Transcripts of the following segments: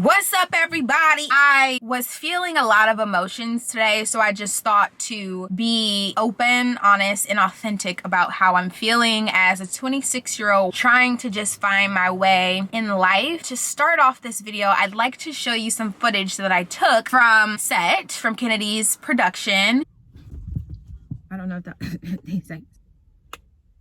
What's up, everybody? I was feeling a lot of emotions today, so I just thought to be open, honest, and authentic about how I'm feeling as a 26-year-old trying to just find my way in life. To start off this video, I'd like to show you some footage that I took from set, from Kennedy's production. I don't know if that makes sense.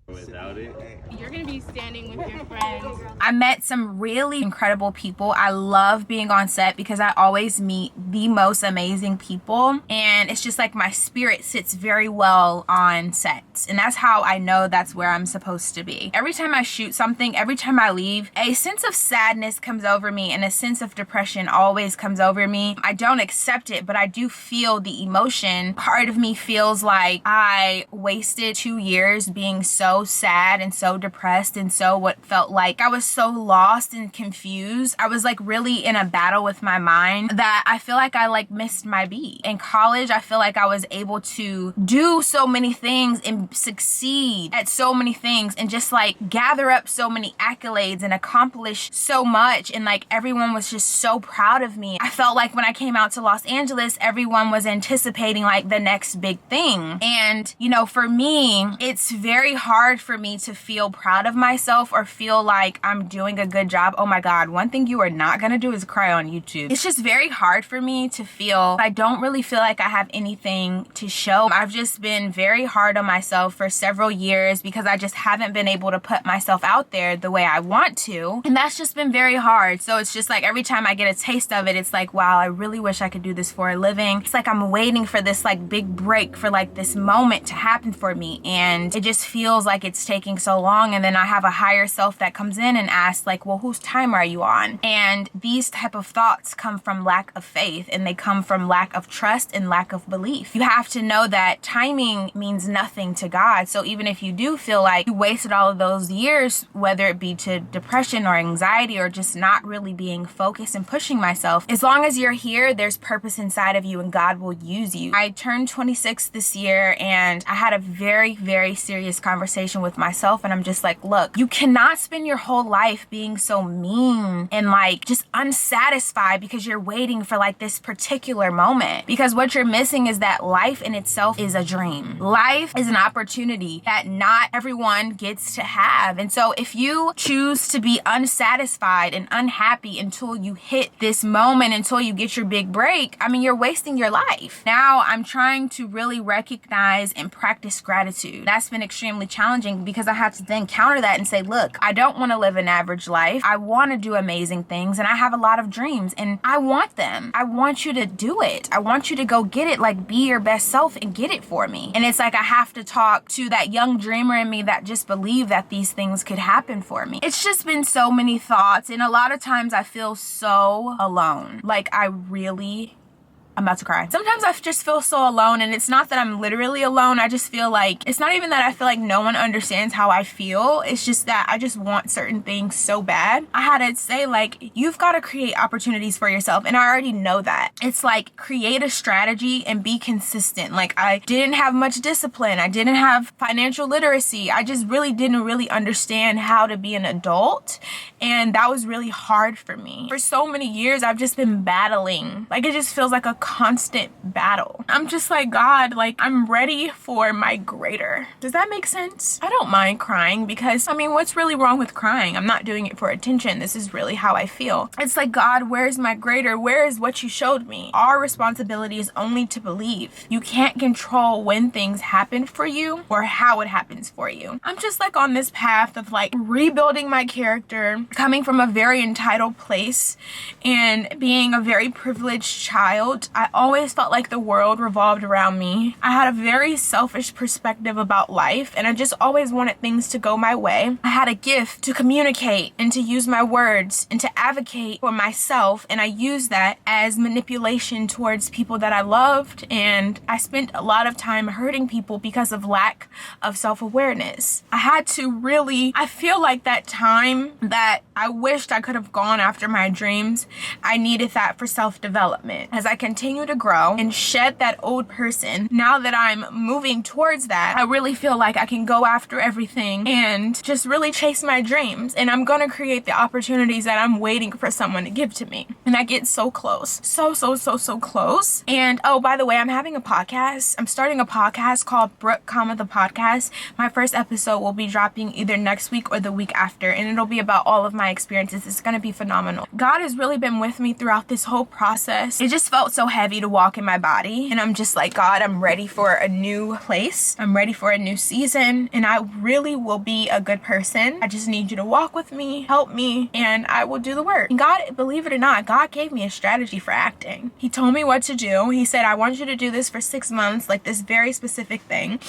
Without it, you're gonna be standing with your friends. I met some really incredible people. I love being on set because I always meet the most amazing people, and it's just like my spirit sits very well on set, and that's how I know that's where I'm supposed to be. Every time I shoot something, every time I leave, a sense of sadness comes over me and a sense of depression always comes over me. I don't accept it, but I do feel the emotion. Part of me feels like I wasted 2 years being so sad and so depressed, and so what felt like I was so lost and confused. I was like really in a battle with my mind that I feel like I like missed my beat. In college, I feel like I was able to do so many things and succeed at so many things and just like gather up so many accolades and accomplish so much, and like everyone was just so proud of me. I felt like when I came out to Los Angeles, everyone was anticipating like the next big thing. And you know, for me, it's very hard for me to feel proud of myself or feel like I'm doing a good job. Oh my God, one thing you are not gonna do is cry on YouTube. It's just very hard for me to feel, I don't really feel like I have anything to show. I've just been very hard on myself for several years because I just haven't been able to put myself out there the way I want to. And that's just been very hard. So it's just like every time I get a taste of it, it's like, wow, I really wish I could do this for a living. It's like I'm waiting for this like big break, for like this moment to happen for me. And it just feels like it's taking so long. And then I have a higher self that comes in and asks like, well, whose time are you on? And these type of thoughts come from lack of faith, and they come from lack of trust and lack of belief. You have to know that timing means nothing to God. So even if you do feel like you wasted all of those years, whether it be to depression or anxiety or just not really being focused and pushing myself, as long as you're here, there's purpose inside of you and God will use you. I turned 26 this year, and I had a very, very serious conversation with myself, and I'm just like, look, you cannot spend your whole life being so mean and like just unsatisfied because you're waiting for like this particular moment, because what you're missing is that life in itself is a dream. Life is an opportunity that not everyone gets to have. And so if you choose to be unsatisfied and unhappy until you hit this moment, until you get your big break, I mean, you're wasting your life. Now I'm trying to really recognize and practice gratitude. That's been extremely challenging because I have to then counter that and say, look, I don't want to live an average life. I want to do amazing things, and I have a lot of dreams and I want them. I want you to do it. I want you to go get it, like be your best self and get it for me. And it's like I have to talk to that young dreamer in me that just believed that these things could happen for me. It's just been so many thoughts, and a lot of times I feel so alone. Like I'm about to cry. Sometimes I just feel so alone, and it's not that I'm literally alone. I just feel like, it's not even that I feel like no one understands how I feel. It's just that I just want certain things so bad. I had to say, like, you've got to create opportunities for yourself, and I already know that. It's like, create a strategy and be consistent. Like, I didn't have much discipline. I didn't have financial literacy. I just really didn't really understand how to be an adult, and that was really hard for me. For so many years, I've just been battling. Like, it just feels like a constant battle. I'm just like, God, like, I'm ready for my greater. Does that make sense? I don't mind crying because, I mean, what's really wrong with crying? I'm not doing it for attention. This is really how I feel. It's like, God, where's my greater? Where is what you showed me? Our responsibility is only to believe. You can't control when things happen for you or how it happens for you. I'm just like on this path of like rebuilding my character, coming from a very entitled place and being a very privileged child. I always felt like the world revolved around me. I had a very selfish perspective about life, and I just always wanted things to go my way. I had a gift to communicate and to use my words and to advocate for myself, and I used that as manipulation towards people that I loved, and I spent a lot of time hurting people because of lack of self-awareness. I had to really, I feel like that time that I wished I could have gone after my dreams, I needed that for self-development. As I continued continue to grow and shed that old person. Now that I'm moving towards that, I really feel like I can go after everything and just really chase my dreams. And I'm gonna create the opportunities that I'm waiting for someone to give to me. And I get so close. So close. And oh, by the way, I'm having a podcast. I'm starting a podcast called Brooke, the podcast. My first episode will be dropping either next week or the week after, and it'll be about all of my experiences. It's gonna be phenomenal. God has really been with me throughout this whole process. It just felt so heavy to walk in my body, and I'm just like, God, I'm ready for a new place. I'm ready for a new season, and I really will be a good person. I just need you to walk with me, help me, and I will do the work. And God, believe it or not, God gave me a strategy for acting. He told me what to do. He said, I want you to do this for 6 months, like this very specific thing.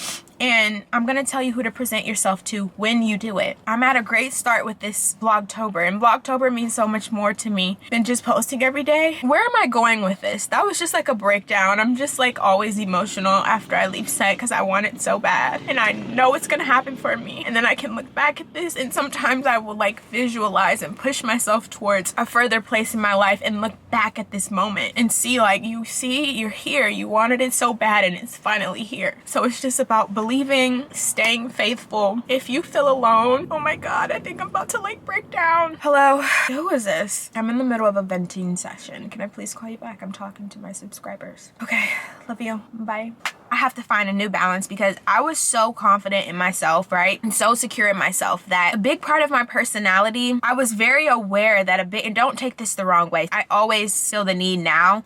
And I'm gonna tell you who to present yourself to when you do it. I'm at a great start with this Vlogtober, and Vlogtober means so much more to me than just posting every day. Where am I going with this? That was just like a breakdown. I'm just like always emotional after I leave set because I want it so bad. And I know it's gonna happen for me. And then I can look back at this, and sometimes I will like visualize and push myself towards a further place in my life and look back at this moment and see, like, you see, you're here. You wanted it so bad and it's finally here. So it's just about believing, staying faithful. If you feel alone, oh my God, I think I'm about to like break down. Hello, who is this? I'm in the middle of a venting session. Can I please call you back? I'm talking to my subscribers. Okay, love you, bye. I have to find a new balance because I was so confident in myself, right? And so secure in myself that a big part of my personality, I was very aware that and don't take this the wrong way. I always feel the need now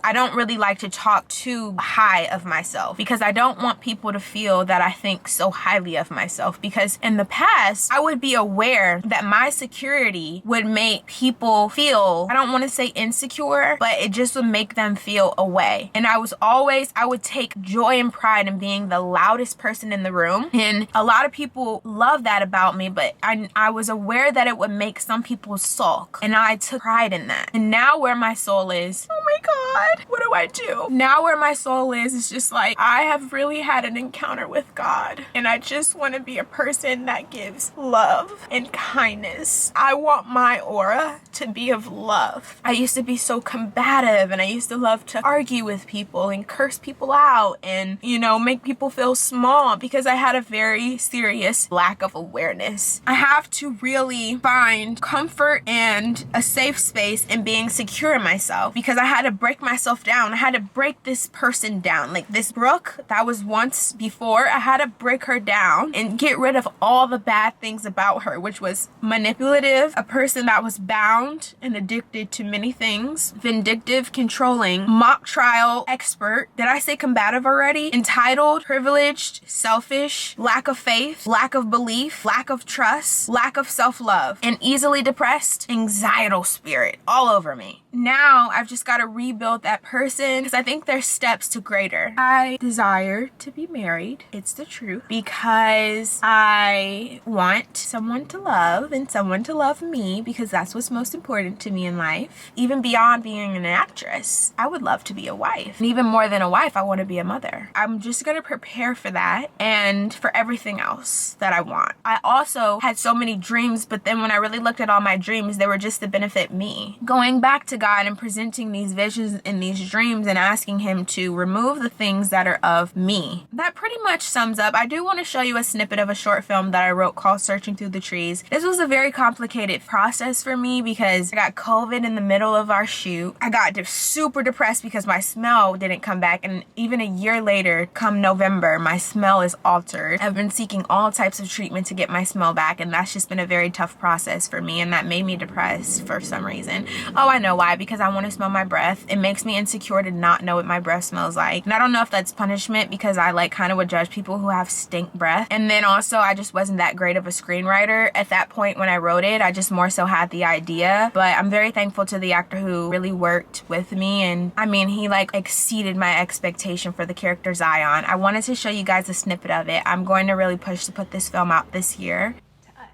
I don't really like to talk too high of myself because I don't want people to feel that I think so highly of myself, because in the past, I would be aware that my security would make people feel, I don't want to say insecure, but it just would make them feel away. And I would take joy and pride in being the loudest person in the room. And a lot of people love that about me, but I was aware that it would make some people sulk. And I took pride in that. And now where my soul is, oh my God, what do I do? Now where my soul is just like, I have really had an encounter with God. And I just want to be a person that gives love and kindness. I want my aura to be of love. I used to be so combative, and I used to love to argue with people and curse people out and, you know, make people feel small because I had a very serious lack of awareness. I have to really find comfort and a safe space in being secure in myself because I had to break myself down. I had to break this person down. Like this Brooke that was once before, I had to break her down and get rid of all the bad things about her, which was manipulative, a person that was bound and addicted to many things, vindictive, controlling, mock trial expert. Did I say combative already? Entitled, privileged, selfish, lack of faith, lack of belief, lack of trust, lack of self-love, and easily depressed, anxietal spirit all over me. Now I've just got to rebuild that person because I think there's steps to greater. I desire to be married. It's the truth, because I want someone to love and someone to love me, because that's what's most important to me in life. Even beyond being an actress, I would love to be a wife. And even more than a wife, I want to be a mother. I'm just going to prepare for that and for everything else that I want. I also had so many dreams, but then when I really looked at all my dreams, they were just to benefit me. Going back to God and presenting these visions and these dreams and asking Him to remove the things that are of me. That pretty much sums up. I do want to show you a snippet of a short film that I wrote called Searching Through the Trees. This was a very complicated process for me because I got COVID in the middle of our shoot. I got super depressed because my smell didn't come back, and even a year later, come November, my smell is altered. I've been seeking all types of treatment to get my smell back, and that's just been a very tough process for me, and that made me depressed for some reason. Oh, I know why. Because I want to smell my breath. It makes me insecure to not know what my breath smells like. And I don't know if that's punishment because I like kind of would judge people who have stink breath. And then also I just wasn't that great of a screenwriter at that point when I wrote it. I just more so had the idea. But I'm very thankful to the actor who really worked with me. And I mean, he like exceeded my expectation for the character Zion. I wanted to show you guys a snippet of it. I'm going to really push to put this film out this year. To us.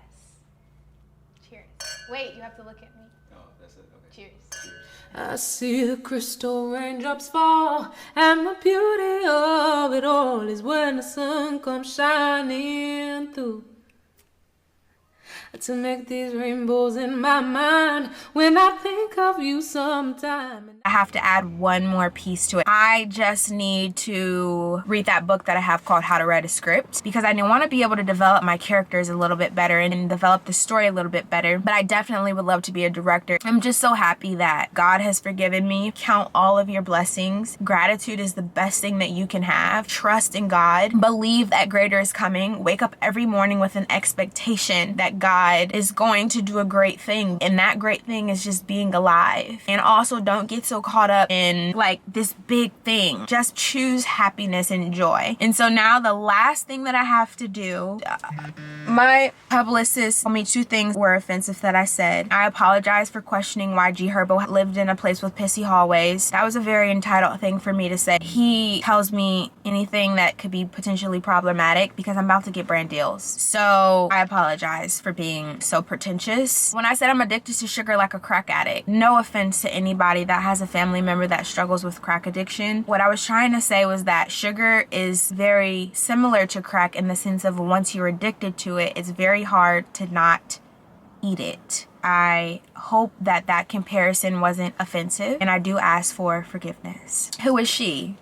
Cheers. Wait, you have to look at me. Cheers. I see the crystal raindrops fall, and the beauty of it all is when the sun comes shining through. to make these rainbows in my mind when I think of you sometime. I have to add one more piece to it. I just need to read that book that I have called How to Write a Script, because I want to be able to develop my characters a little bit better and develop the story a little bit better. But I definitely would love to be a director. I'm just so happy that God has forgiven me. Count all of your blessings. Gratitude is the best thing that you can have. Trust in God. Believe that greater is coming. Wake up every morning with an expectation that God is going to do a great thing, and that great thing is just being alive. And also, don't get so caught up in like this big thing. Just choose happiness and joy. And so now the last thing that I have to do, my publicist told me 2 things were offensive that I said. I apologize for questioning why G Herbo lived in a place with pissy hallways. That was a very entitled thing for me to say. He tells me anything that could be potentially problematic because I'm about to get brand deals. So I apologize for being so pretentious. When I said I'm addicted to sugar like a crack addict, no offense to anybody that has a family member that struggles with crack addiction. What I was trying to say was that sugar is very similar to crack in the sense of once you're addicted to it, it's very hard to not eat it. I hope that that comparison wasn't offensive, and I do ask for forgiveness. Who is she?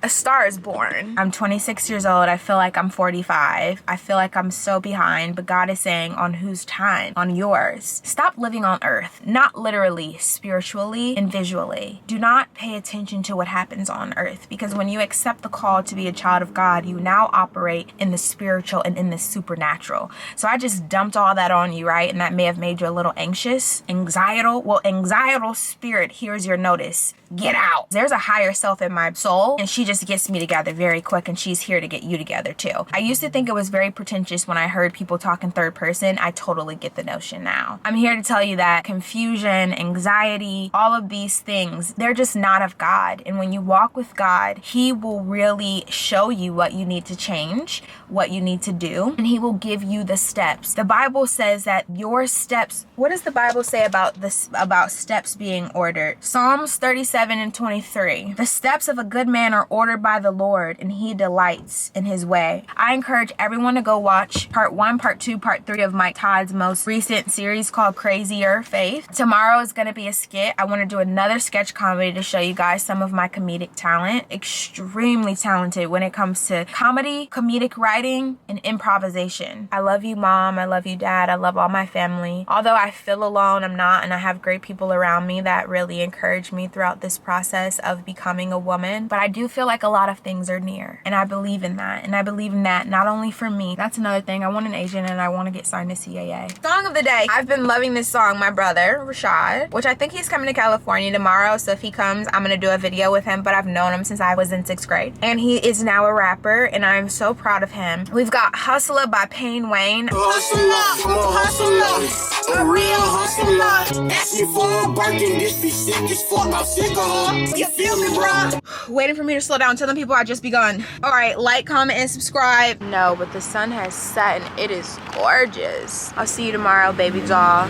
A Star is Born. I'm 26 years old. I feel like I'm 45. I feel like I'm so behind, but God is saying, on whose time? On yours. Stop living on earth, not literally, spiritually and visually. Do not pay attention to what happens on earth, because when you accept the call to be a child of God, you now operate in the spiritual and in the supernatural. So I just dumped all that on you, right? And that may have made you a little anxious, anxietal. Well, anxietal spirit, here's your notice. Get out. There's a higher self in my soul, and she just gets me together very quick, and she's here to get you together too. I used to think it was very pretentious when I heard people talk in third person. I totally get the notion now. I'm here to tell you that confusion, anxiety, all of these things, they're just not of God. And when you walk with God, He will really show you what you need to change, what you need to do, and He will give you the steps. The Bible says that your steps, what does the Bible say about this, about steps being ordered? Psalms 37:23. The steps of a good man are ordered by the Lord, and He delights in His way. I encourage everyone to go watch part 1, part 2, part 3 of Mike Todd's most recent series called Crazier Faith. Tomorrow is going to be a skit. I want to do another sketch comedy to show you guys some of my comedic talent. Extremely talented when it comes to comedy, comedic writing, and improvisation. I love you, Mom. I love you, Dad. I love all my family. Although I feel alone, I'm not, and I have great people around me that really encourage me throughout this process of becoming a woman. But I do feel like a lot of things are near, and I believe in that. And I believe in that not only for me. That's another thing. I want an agent, and I want to get signed to CAA. Song of the day. I've been loving this song. My brother Rashad, which I think he's coming to California tomorrow, so if he comes, I'm gonna do a video with him. But I've known him since I was in 6th grade, and he is now a rapper, and I'm so proud of him. We've got Hustler by Payne Wayne. Hustler, I'm a hustler, a real hustler. Ask me for a Birkin, this be sick as fuck. I'm sick of her. You feel me, bro? Waiting for me to slow down. Tell them people I just begun. All right, like, comment, and subscribe. No, but the sun has set, and it is gorgeous. I'll see you tomorrow, baby doll.